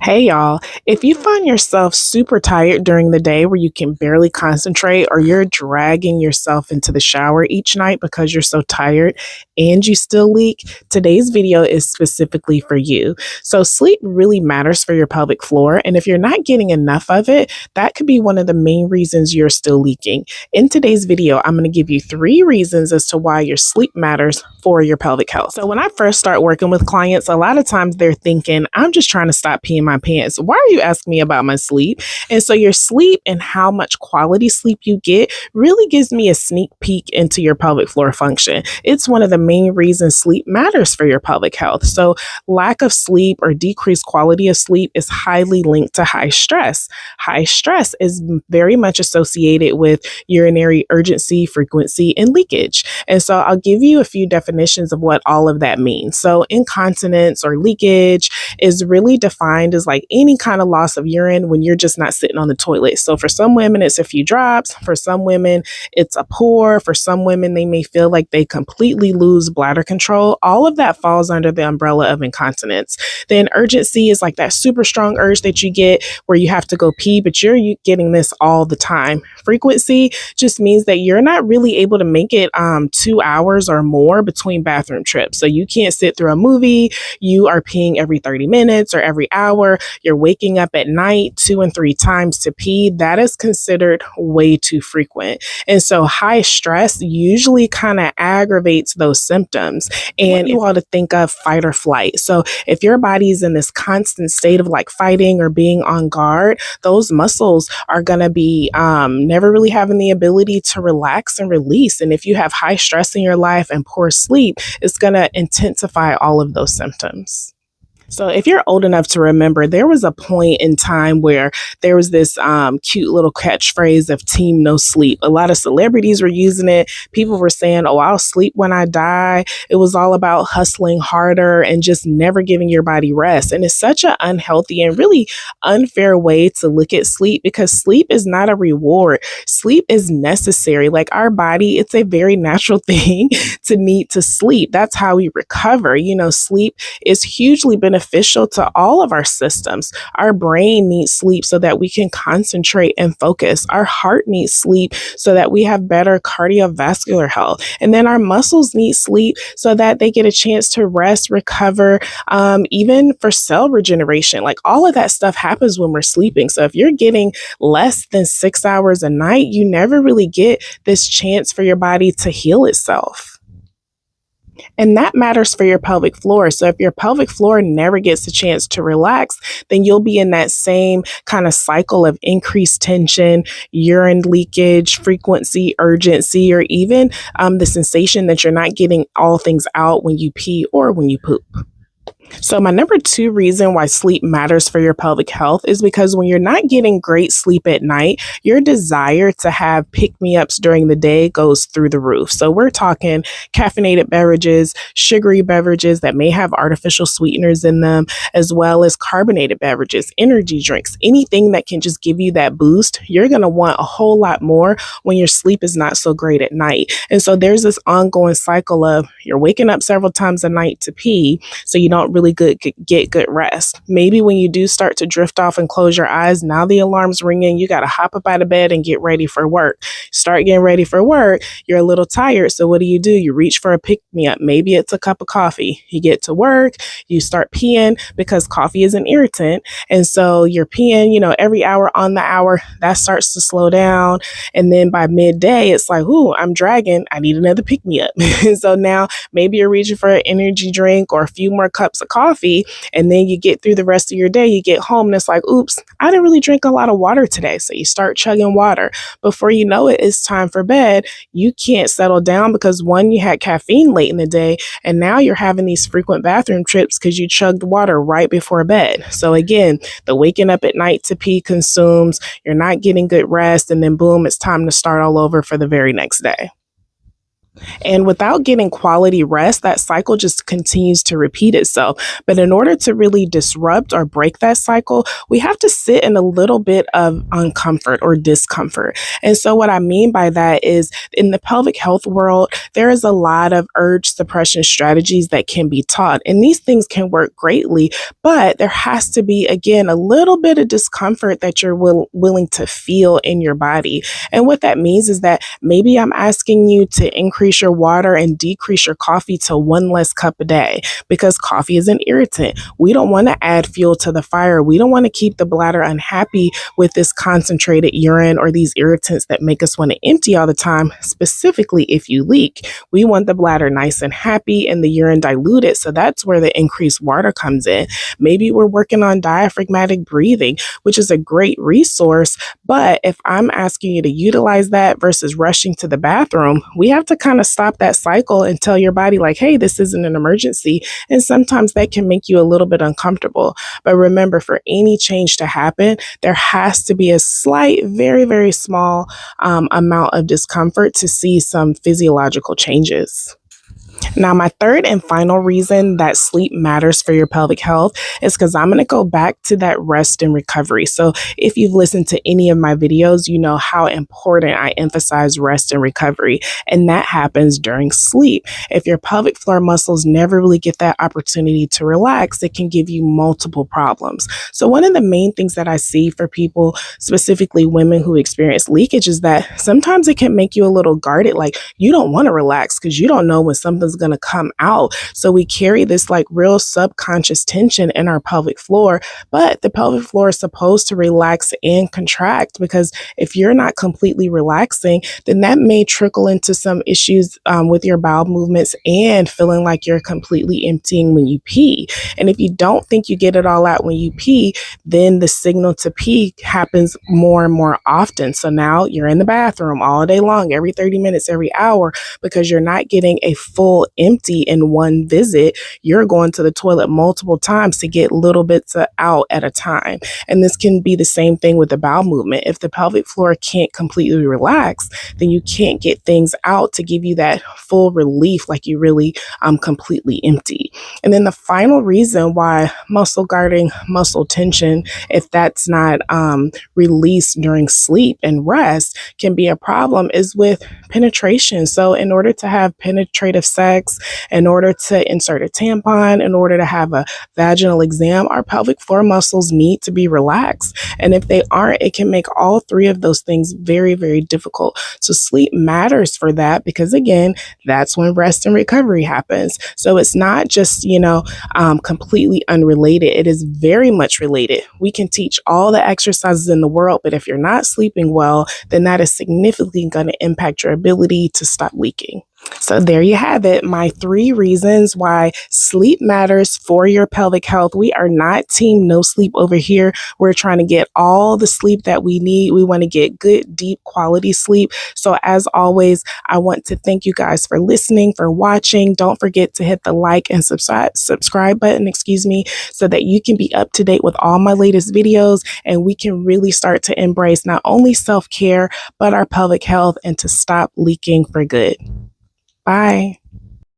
Hey y'all, if you find yourself super tired during the day where you can barely concentrate, or you're dragging yourself into the shower each night because you're so tired and you still leak, today's video is specifically for you. So, sleep really matters for your pelvic floor, and if you're not getting enough of it, that could be one of the main reasons you're still leaking. In today's video, I'm going to give you 3 reasons as to why your sleep matters for your pelvic health. So, when I first start working with clients, a lot of times they're thinking, I'm just trying to stop peeing my pants. Why are you asking me about my sleep? And so your sleep and how much quality sleep you get really gives me a sneak peek into your pelvic floor function. It's one of the main reasons sleep matters for your pelvic health. So lack of sleep or decreased quality of sleep is highly linked to high stress. High stress is very much associated with urinary urgency, frequency, and leakage. And so I'll give you a few definitions of what all of that means. So incontinence or leakage is really defined as like any kind of loss of urine when you're just not sitting on the toilet. So for some women, it's a few drops. For some women, it's a pour. For some women, they may feel like they completely lose bladder control. All of that falls under the umbrella of incontinence. Then urgency is like that super strong urge that you get where you have to go pee, but you're getting this all the time. Frequency just means that you're not really able to make it 2 hours or more between bathroom trips. So you can't sit through a movie. You are peeing every 30 minutes or every hour. You're waking up at night 2 and 3 times to pee. That is considered way too frequent. And so high stress usually kind of aggravates those symptoms. And you ought to think of fight or flight. So if your body's in this constant state of like fighting or being on guard, those muscles are going to be never really having the ability to relax and release. And if you have high stress in your life and poor sleep, it's going to intensify all of those symptoms. So if you're old enough to remember, there was a point in time where there was this cute little catchphrase of team no sleep. A lot of celebrities were using it. People were saying, oh, I'll sleep when I die. It was all about hustling harder and just never giving your body rest. And it's such an unhealthy and really unfair way to look at sleep, because sleep is not a reward. Sleep is necessary. Like our body, it's a very natural thing to need to sleep. That's how we recover. You know, sleep is hugely beneficial to all of our systems. Our brain needs sleep so that we can concentrate and focus. Our heart needs sleep so that we have better cardiovascular health. And then our muscles need sleep so that they get a chance to rest, recover, even for cell regeneration. Like all of that stuff happens when we're sleeping. So if you're getting less than 6 hours a night, you never really get this chance for your body to heal itself. And that matters for your pelvic floor. So if your pelvic floor never gets a chance to relax, then you'll be in that same kind of cycle of increased tension, urine leakage, frequency, urgency, or even the sensation that you're not getting all things out when you pee or when you poop. So my number 2 reason why sleep matters for your pelvic health is because when you're not getting great sleep at night, your desire to have pick-me-ups during the day goes through the roof. So we're talking caffeinated beverages, sugary beverages that may have artificial sweeteners in them, as well as carbonated beverages, energy drinks, anything that can just give you that boost. You're going to want a whole lot more when your sleep is not so great at night. And so there's this ongoing cycle of you're waking up several times a night to pee, so you don't really get good rest. Maybe when you do start to drift off and close your eyes, now the alarm's ringing, you got to hop up out of bed and get ready for work. Start getting ready for work, you're a little tired. So what do? You reach for a pick-me-up. Maybe it's a cup of coffee. You get to work, you start peeing because coffee is an irritant. And so you're peeing, every hour on the hour, that starts to slow down. And then by midday, it's like, ooh, I'm dragging. I need another pick-me-up. And so now maybe you're reaching for an energy drink or a few more cups of coffee, and then you get through the rest of your day, you get home and it's like, oops, I didn't really drink a lot of water today. So you start chugging water. Before you know it, it's time for bed. You can't settle down because one, you had caffeine late in the day, and now you're having these frequent bathroom trips because you chugged water right before bed. So again, the waking up at night to pee consumes, you're not getting good rest, and then boom, it's time to start all over for the very next day. And without getting quality rest, that cycle just continues to repeat itself. But in order to really disrupt or break that cycle, we have to sit in a little bit of uncomfort or discomfort. And so, what I mean by that is in the pelvic health world, there is a lot of urge suppression strategies that can be taught. And these things can work greatly, but there has to be, again, a little bit of discomfort that you're willing to feel in your body. And what that means is that maybe I'm asking you to increase your water and decrease your coffee to one less cup a day because coffee is an irritant. We don't want to add fuel to the fire. We don't want to keep the bladder unhappy with this concentrated urine or these irritants that make us want to empty all the time, specifically if you leak. We want the bladder nice and happy and the urine diluted. So that's where the increased water comes in. Maybe we're working on diaphragmatic breathing, which is a great resource. But if I'm asking you to utilize that versus rushing to the bathroom, we have to kind of stop that cycle and tell your body like, hey, this isn't an emergency. And sometimes that can make you a little bit uncomfortable. But remember, for any change to happen, there has to be a slight, very, very small amount of discomfort to see some physiological changes. Now, my third and final reason that sleep matters for your pelvic health is because I'm going to go back to that rest and recovery. So if you've listened to any of my videos, you know how important I emphasize rest and recovery, and that happens during sleep. If your pelvic floor muscles never really get that opportunity to relax, it can give you multiple problems. So one of the main things that I see for people, specifically women who experience leakage, is that sometimes it can make you a little guarded, like you don't want to relax because you don't know when something's going to come out. So we carry this like real subconscious tension in our pelvic floor, but the pelvic floor is supposed to relax and contract, because if you're not completely relaxing, then that may trickle into some issues with your bowel movements and feeling like you're completely emptying when you pee. And if you don't think you get it all out when you pee, then the signal to pee happens more and more often. So now you're in the bathroom all day long, every 30 minutes, every hour, because you're not getting a full empty in one visit. You're going to the toilet multiple times to get little bits out at a time. And this can be the same thing with the bowel movement. If the pelvic floor can't completely relax, then you can't get things out to give you that full relief like you really completely empty. And then the final reason why muscle guarding, muscle tension, if that's not released during sleep and rest, can be a problem is with penetration. So in order to have penetrative sex, in order to insert a tampon, in order to have a vaginal exam, our pelvic floor muscles need to be relaxed. And if they aren't, it can make all three of those things very, very difficult. So sleep matters for that, because again, that's when rest and recovery happens. So it's not just, completely unrelated. It is very much related. We can teach all the exercises in the world, but if you're not sleeping well, then that is significantly going to impact your ability to stop leaking. So there you have it, my 3 reasons why sleep matters for your pelvic health. We are not team no sleep over here. We're trying to get all the sleep that we need. We want to get good, deep quality sleep. So as always, I want to thank you guys for listening, for watching. Don't forget to hit the like and subscribe button, so that you can be up to date with all my latest videos, and we can really start to embrace not only self-care, but our pelvic health, and to stop leaking for good. Bye.